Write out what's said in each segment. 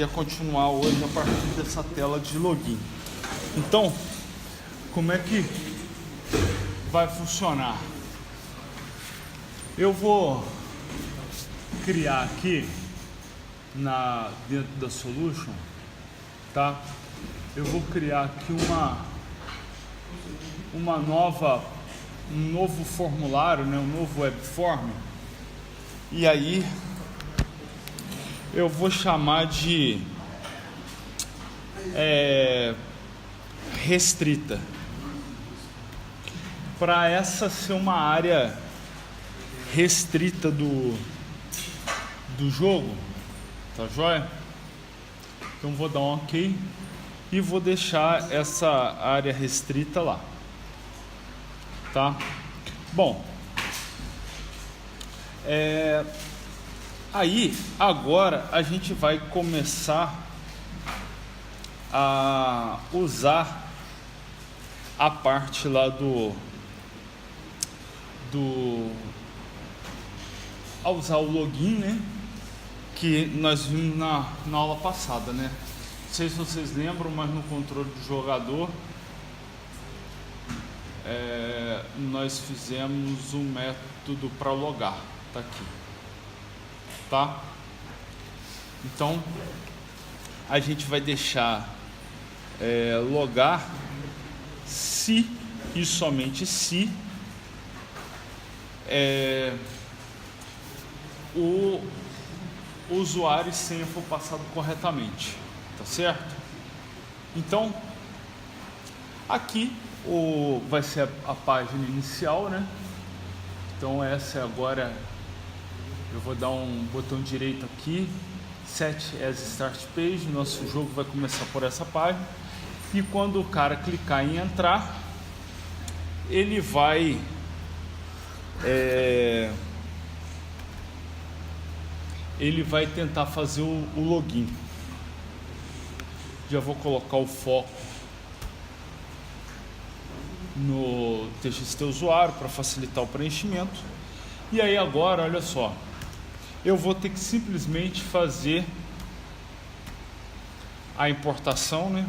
ia continuar hoje a partir dessa tela de login. Então, como é que vai funcionar? Eu vou criar aqui dentro da Solution, tá? Eu vou criar aqui um novo formulário, né? Um novo webform. E aí eu vou chamar de restrita, para essa ser uma área restrita do jogo, tá joia? Então vou dar um OK e vou deixar essa área restrita lá, tá? Bom, aí agora a gente vai começar a usar a parte lá a usar o login, né? Que nós vimos na aula passada, né? Não sei se vocês lembram, mas no controle do jogador nós fizemos um método para logar, tá aqui, tá? Então a gente vai deixar logar se e somente se o usuário e senha for passado corretamente, tá certo? Então aqui vai ser a página inicial, né? Então essa agora eu vou dar um botão direito aqui, Set as Start Page. Nosso jogo vai começar por essa página, e quando o cara clicar em entrar, ele vai tentar fazer o login. Já vou colocar o foco no TXT usuário para facilitar o preenchimento. E aí agora, olha só, eu vou ter que simplesmente fazer a importação, né?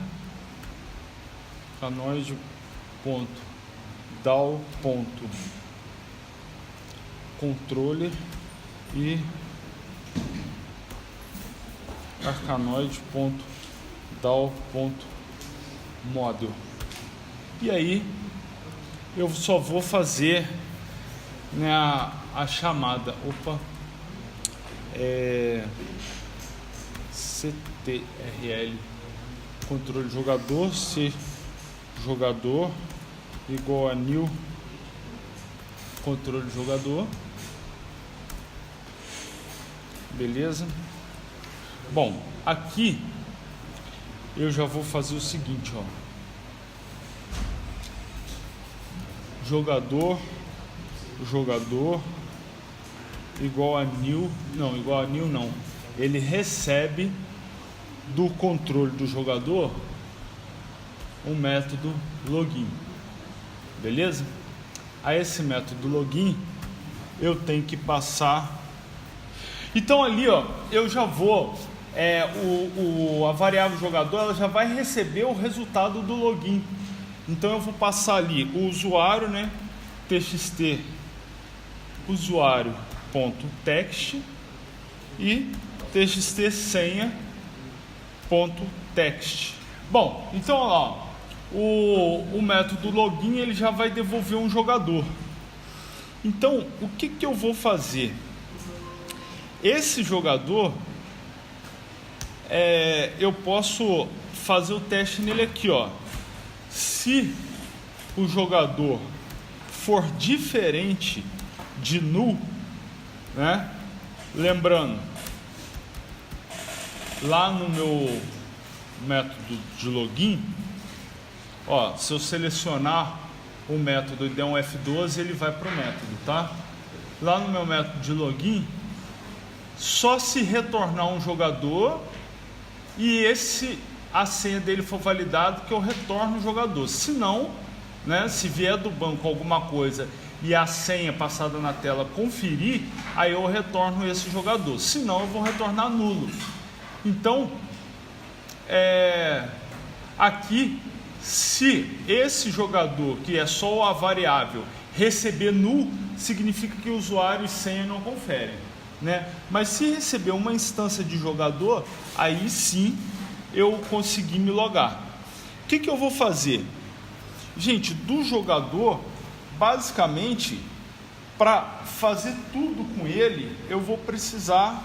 Arcanoid.DAW.controller e arcanoid.DAW.model. E aí eu só vou fazer, né, a chamada CTRL controle jogador, se jogador igual a new controle jogador, beleza? Bom, aqui eu já vou fazer o seguinte, ó, jogador igual a new, não, ele recebe do controle do jogador um método login, beleza? A esse método login eu tenho que passar. Então ali, ó, eu já vou a variável jogador, ela já vai receber o resultado do login. Então eu vou passar ali o usuário, né? TXT usuário.text e TXT senha.text. Bom, então ó, o método login ele já vai devolver um jogador. Então o que eu vou fazer? Esse jogador eu posso fazer o teste nele aqui, ó. Se o jogador for diferente de null, né? Lembrando, lá no meu método de login, ó, se eu selecionar o método e der um F12, ele vai para o método, tá? Lá no meu método de login, só se retornar um jogador e a senha dele for validada que eu retorno o jogador. Se não, né, se vier do banco alguma coisa e a senha passada na tela conferir, aí eu retorno esse jogador. Se não, eu vou retornar nulo. Então, aqui, se esse jogador, que é só a variável, receber null, significa que o usuário e senha não conferem, né? Mas se receber uma instância de jogador, aí sim eu consegui me logar. O que eu vou fazer? Gente, do jogador, basicamente, para fazer tudo com ele, eu vou precisar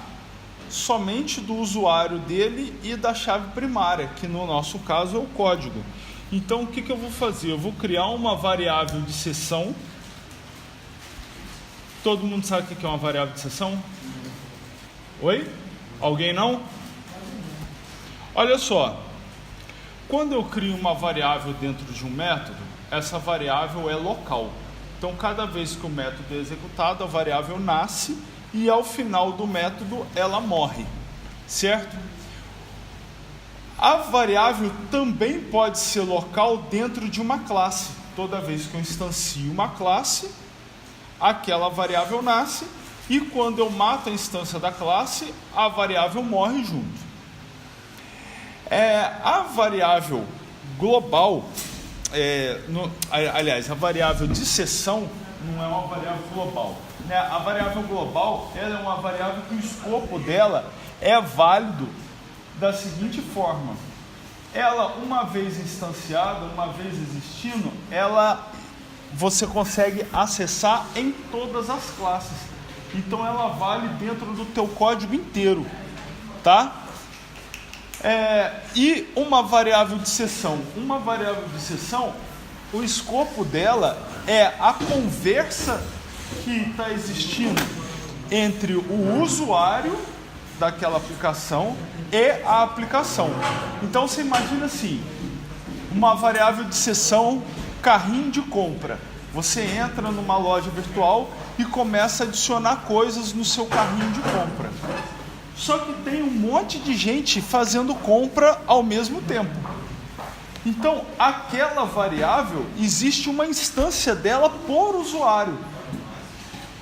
somente do usuário dele e da chave primária, que no nosso caso é o código. Então, o que eu vou fazer? Eu vou criar uma variável de sessão. Todo mundo sabe o que é uma variável de sessão? Oi? Alguém não? Olha só. Quando eu crio uma variável dentro de um método, essa variável é local. Então, cada vez que o método é executado, a variável nasce e ao final do método ela morre, certo? A variável também pode ser local dentro de uma classe. Toda vez que eu instancio uma classe, aquela variável nasce e quando eu mato a instância da classe, a variável morre junto. A variável global, aliás, a variável de sessão não é uma variável global, né? A variável global ela é uma variável que o escopo dela é válido da seguinte forma: ela, uma vez instanciada, uma vez existindo, você consegue acessar em todas as classes. Então ela vale dentro do teu código inteiro, tá? E uma variável de sessão. Uma variável de sessão, o escopo dela é a conversa que está existindo entre o usuário daquela aplicação e a aplicação. Então você imagina assim, uma variável de sessão, carrinho de compra. Você entra numa loja virtual e começa a adicionar coisas no seu carrinho de compra. Só que tem um monte de gente fazendo compra ao mesmo tempo. Então, aquela variável, existe uma instância dela por usuário.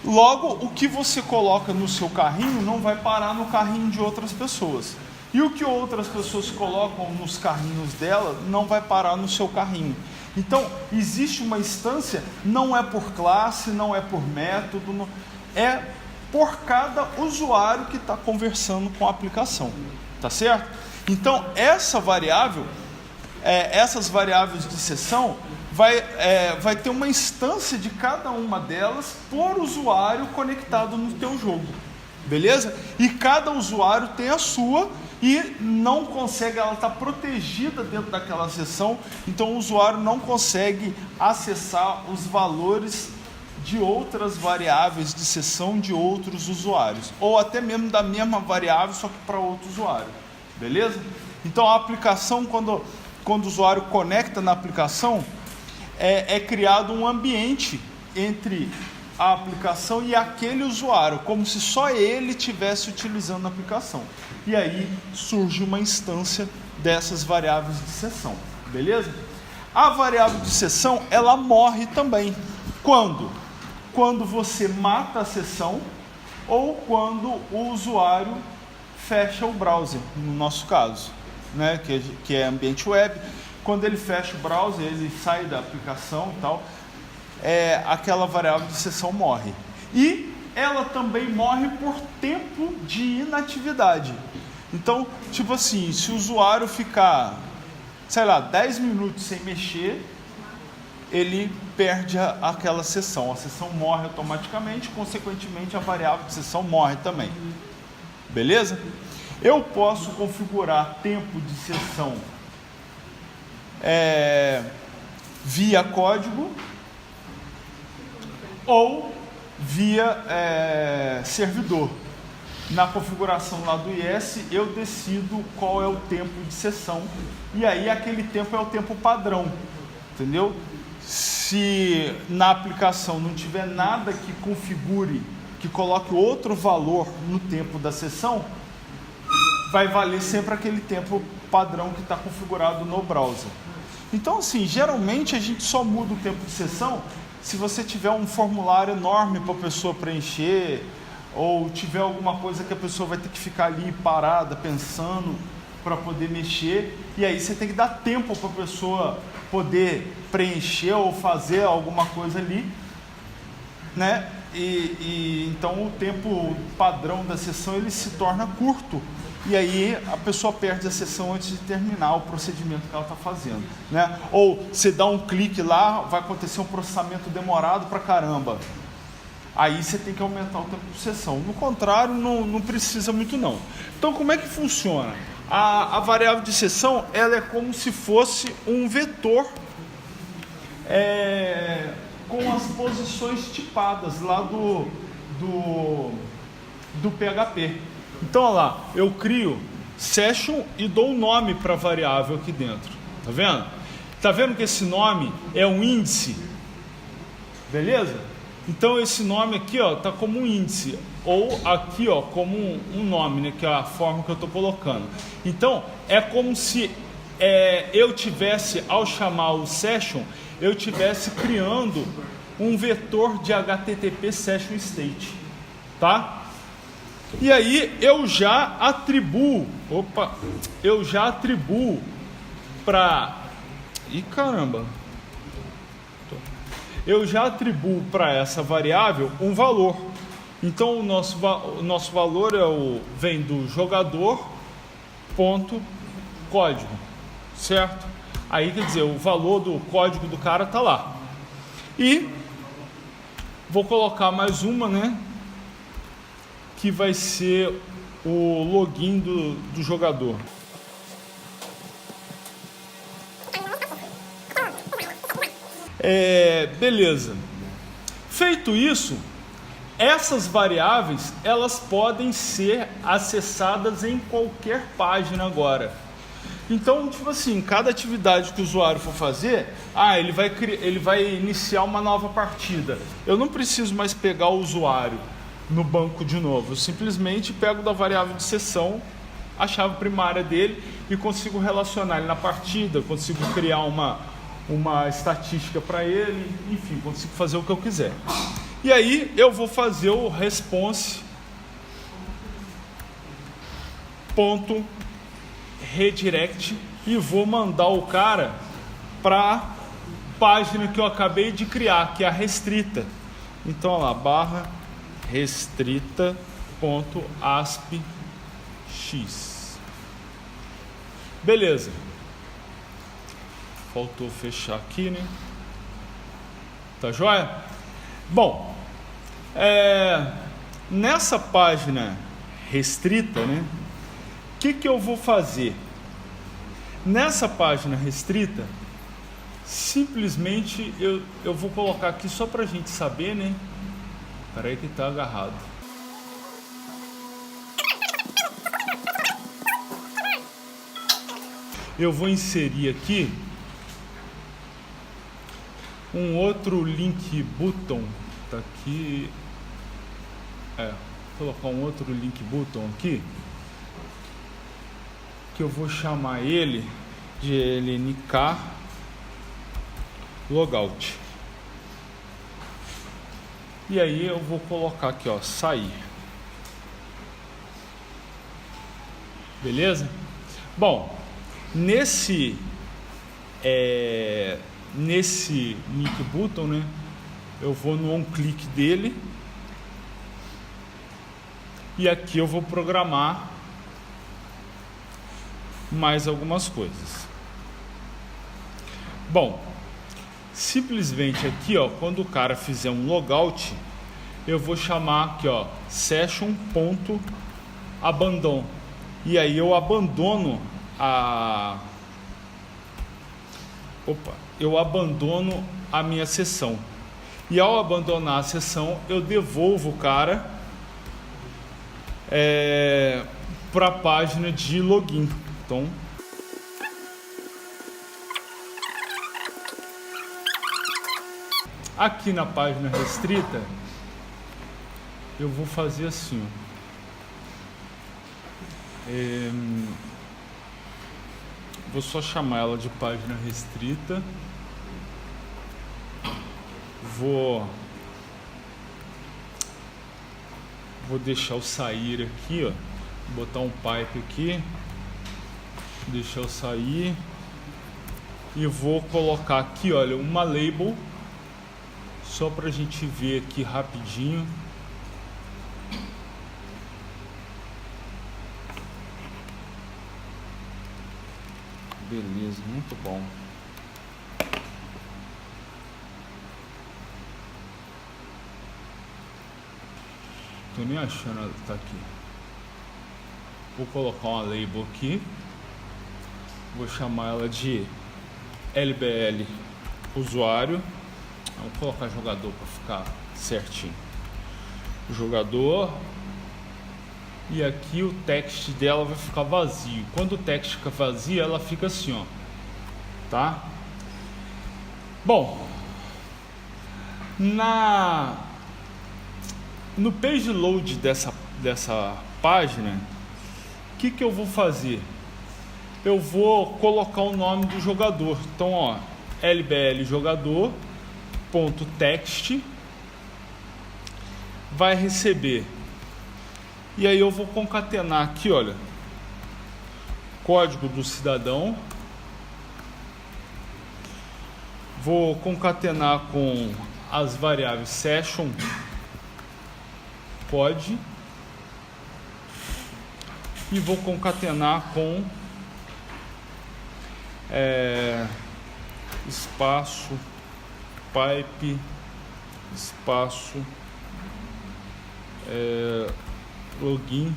Logo, o que você coloca no seu carrinho não vai parar no carrinho de outras pessoas. E o que outras pessoas colocam nos carrinhos dela não vai parar no seu carrinho. Então, existe uma instância, não é por classe, não é por método, é por cada usuário que está conversando com a aplicação, tá certo? Então, essa variável, essas variáveis de sessão, vai ter uma instância de cada uma delas por usuário conectado no teu jogo, beleza? E cada usuário tem a sua e não consegue, ela está protegida dentro daquela sessão, então o usuário não consegue acessar os valores de outras variáveis de sessão de outros usuários, ou até mesmo da mesma variável, só que para outro usuário, beleza? Então a aplicação, quando o usuário conecta na aplicação, é criado um ambiente entre a aplicação e aquele usuário, como se só ele estivesse utilizando a aplicação. E aí surge uma instância dessas variáveis de sessão, beleza? A variável de sessão, ela morre também. Quando? Quando você mata a sessão ou quando o usuário fecha o browser, no nosso caso, né? que é ambiente web. Quando ele fecha o browser, ele sai da aplicação e tal, aquela variável de sessão morre. E ela também morre por tempo de inatividade. Então, tipo assim, se o usuário ficar, 10 minutos sem mexer, ele perde aquela sessão. A sessão morre automaticamente, consequentemente a variável de sessão morre também. Beleza? Eu posso configurar tempo de sessão via código ou via servidor. Na configuração lá do IS, eu decido qual é o tempo de sessão e aí aquele tempo é o tempo padrão, entendeu? Se na aplicação não tiver nada que configure, que coloque outro valor no tempo da sessão, vai valer sempre aquele tempo padrão que está configurado no browser. Então, assim, geralmente a gente só muda o tempo de sessão se você tiver um formulário enorme para a pessoa preencher ou tiver alguma coisa que a pessoa vai ter que ficar ali parada, pensando. para poder mexer, e aí você tem que dar tempo para a pessoa poder preencher ou fazer alguma coisa ali, né? E então o tempo padrão da sessão ele se torna curto, e aí a pessoa perde a sessão antes de terminar o procedimento que ela está fazendo, né? Ou você dá um clique lá, vai acontecer um processamento demorado pra caramba. Aí você tem que aumentar o tempo de sessão. No contrário, não precisa muito não. Então como é que funciona? A variável de sessão, ela é como se fosse um vetor com as posições tipadas lá do PHP. Então, olha lá, eu crio session e dou um nome para a variável aqui dentro. Tá vendo? Tá vendo que esse nome é um índice? Beleza? Então, esse nome aqui, ó, tá como um índice. Ou aqui, ó, como um nome, né? Que é a forma que eu estou colocando. Então, é como se eu tivesse, ao chamar o session, eu tivesse criando um vetor de HTTP session state, tá? E aí eu já atribuo para eu já atribuo para essa variável um valor. Então o nosso valor vem do jogador ponto código, certo? Aí quer dizer, o valor do código do cara tá lá. E vou colocar mais uma, né? Que vai ser o login do jogador. Beleza. Feito isso, essas variáveis elas podem ser acessadas em qualquer página agora. Então, tipo assim, cada atividade que o usuário for fazer, ele vai iniciar uma nova partida. Eu não preciso mais pegar o usuário no banco de novo. Eu simplesmente pego da variável de sessão a chave primária dele e consigo relacionar ele na partida, consigo criar uma estatística para ele, enfim, consigo fazer o que eu quiser. E aí eu vou fazer o response ponto redirect e vou mandar o cara para a página que eu acabei de criar, que é a restrita. Então, olha lá, barra restrita.aspx. Beleza. Faltou fechar aqui, né? Tá joia? Bom, nessa página restrita, né? O que eu vou fazer? Nessa página restrita, simplesmente eu vou colocar aqui só para a gente saber, né? Espera aí que tá agarrado. Eu vou inserir aqui um outro link button. Tá aqui. Vou colocar um outro link button aqui, que eu vou chamar ele de lnk logout. E aí eu vou colocar aqui, ó, sair. Beleza? Bom, nesse link button, né, eu vou no on-click dele e aqui eu vou programar mais algumas coisas. Bom, simplesmente aqui, ó, quando o cara fizer um logout, eu vou chamar aqui, ó, session.abandon. E aí eu abandono a minha sessão. E ao abandonar a sessão, eu devolvo o cara para a página de login. Então, aqui na página restrita, eu vou fazer assim, ó. Vou só chamar ela de página restrita. Vou deixar o sair aqui, ó. Botar um pipe aqui. Deixa eu sair e vou colocar aqui, olha, uma label só pra gente ver aqui rapidinho. Beleza, muito bom. Tô nem achando ela tá aqui. Vou colocar uma label aqui. Vou chamar ela de LBL usuário. Vou colocar jogador para ficar certinho. Jogador. E aqui o text dela vai ficar vazio. Quando o text fica vazio, ela fica assim, ó. Tá? Bom, no page load dessa página, o que eu vou fazer? Eu vou colocar o nome do jogador. Então, ó, LBL jogador.text vai receber. E aí eu vou concatenar aqui, olha, código do cidadão. Vou concatenar com as variáveis session pod e vou concatenar com espaço pipe espaço login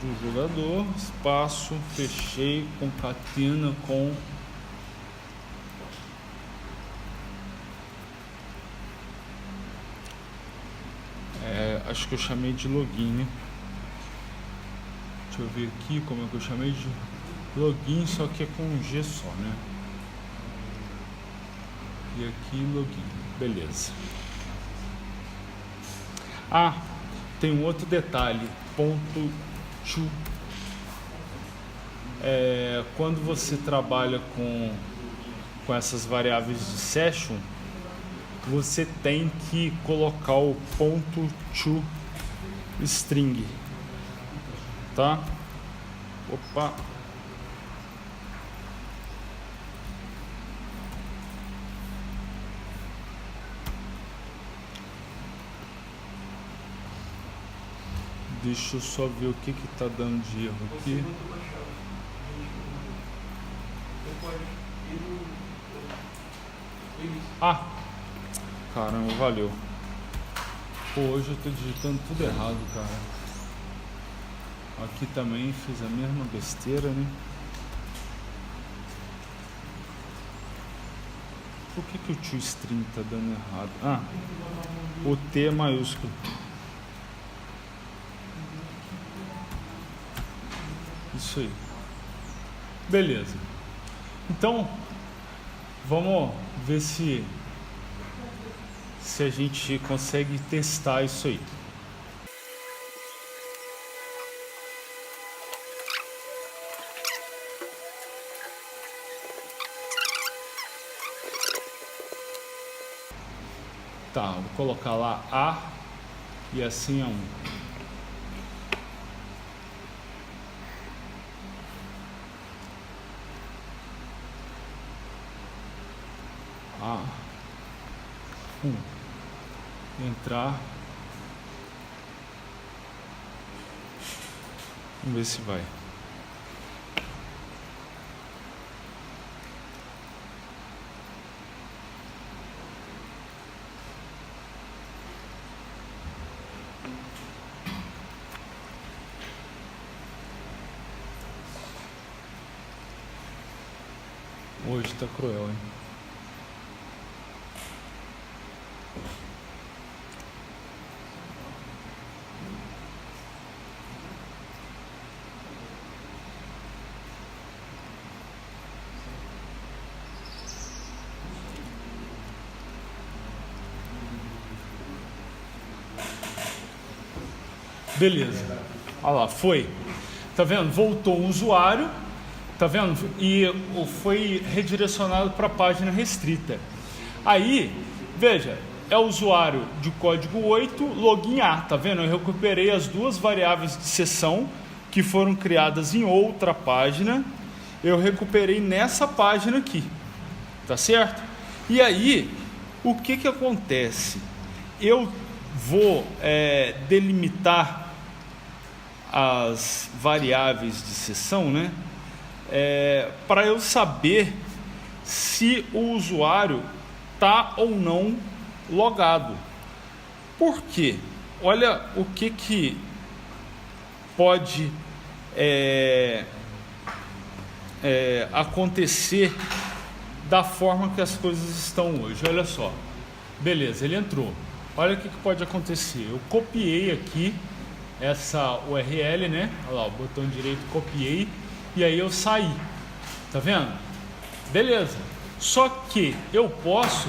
do jogador, espaço, fechei, concatena com acho que eu chamei de login, né? Deixa eu ver aqui como é que eu chamei de login, só que é com um G só, né? E aqui login, beleza. Ah, tem um outro detalhe, ponto to. Quando você trabalha com essas variáveis de session, você tem que colocar o ponto to string, tá? Opa! Deixa eu só ver o que tá dando de erro aqui. Ah, caramba, valeu. Pô, hoje eu tô digitando tudo errado, cara. Aqui também fiz a mesma besteira, né? Por que o toString tá dando errado? Ah, o T é maiúsculo. Isso aí. Beleza. Então, vamos ver se a gente consegue testar isso aí. Tá, vou colocar lá A e assim é um. Entrar, vamos ver se vai. Hoje tá cruel, hein? Beleza, olha lá, foi, tá vendo? Voltou o usuário, tá vendo? E foi redirecionado para a página restrita. Aí, veja, é o usuário de código 8, login A, tá vendo? Eu recuperei as duas variáveis de sessão que foram criadas em outra página, eu recuperei nessa página aqui, tá certo? E aí, o que acontece? Eu vou delimitar as variáveis de seção, né? Para eu saber se o usuário está ou não logado. Por quê? Olha o que pode acontecer da forma que as coisas estão hoje. Olha só, beleza, ele entrou. Olha o que pode acontecer. Eu copiei aqui essa URL, né? Olha lá, o botão direito, copiei, e aí eu saí. Tá vendo? Beleza. Só que eu posso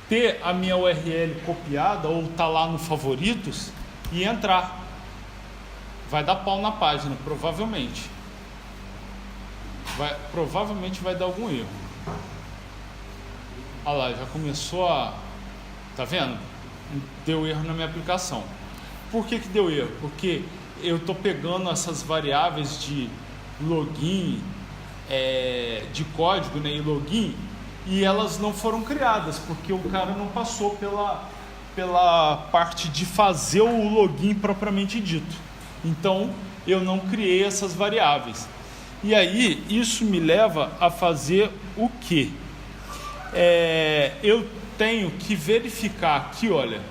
ter a minha URL copiada ou tá lá no favoritos e entrar. Vai dar pau na página, provavelmente. Provavelmente vai dar algum erro. Olha lá, já começou a... Tá vendo? Deu erro na minha aplicação. Por que deu erro? Porque eu estou pegando essas variáveis de login, de código, né, e login, e elas não foram criadas, porque o cara não passou pela parte de fazer o login propriamente dito. Então, eu não criei essas variáveis. E aí, isso me leva a fazer o quê? Eu tenho que verificar aqui, olha,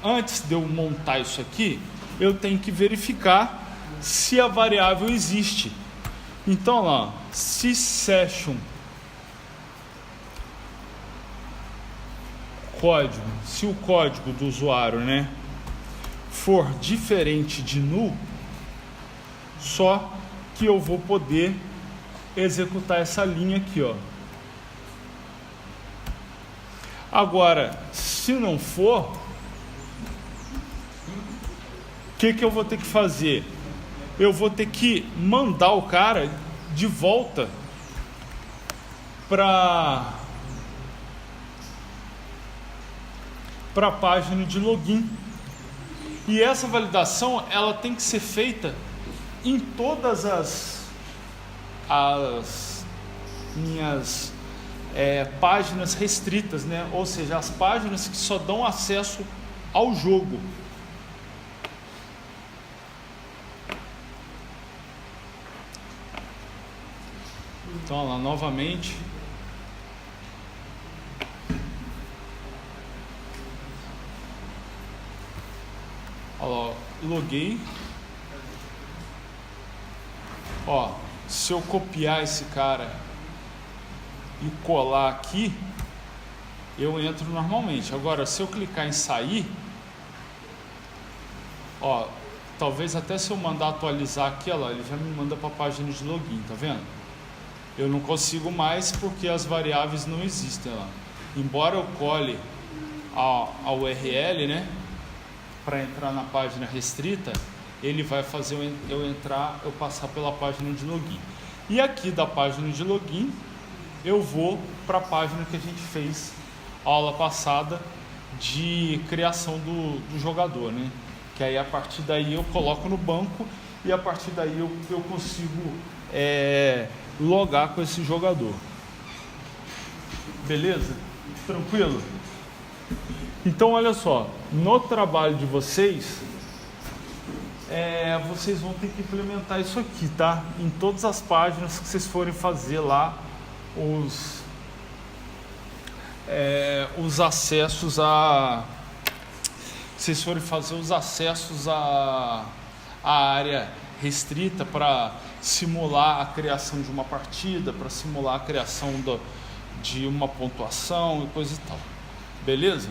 antes de eu montar isso aqui, eu tenho que verificar se a variável existe. Então, lá, se session código, se o código do usuário, né, for diferente de null, só que eu vou poder executar essa linha aqui, ó. Agora, se não for, o que eu vou ter que fazer? Eu vou ter que mandar o cara de volta para a página de login. E essa validação, ela tem que ser feita em todas as minhas páginas restritas, né? Ou seja, as páginas que só dão acesso ao jogo. Então, lá novamente, olha lá, loguei. Ó, se eu copiar esse cara e colar aqui, eu entro normalmente. Agora, se eu clicar em sair, ó, talvez até se eu mandar atualizar aqui, ó lá, ele já me manda para a página de login, tá vendo? Eu não consigo mais porque as variáveis não existem lá. Embora eu cole a URL, né, para entrar na página restrita, ele vai fazer eu passar pela página de login. E aqui da página de login, eu vou para a página que a gente fez a aula passada de criação do jogador, né? Que aí a partir daí eu coloco no banco e a partir daí eu consigo logar com esse jogador. Beleza? Tranquilo? Então olha só, no trabalho de vocês, vocês vão ter que implementar isso aqui, tá? Em todas as páginas que vocês forem fazer lá os acessos a... Vocês forem fazer os acessos à área restrita para simular a criação de uma partida, para simular a criação de uma pontuação e coisa e tal. Beleza?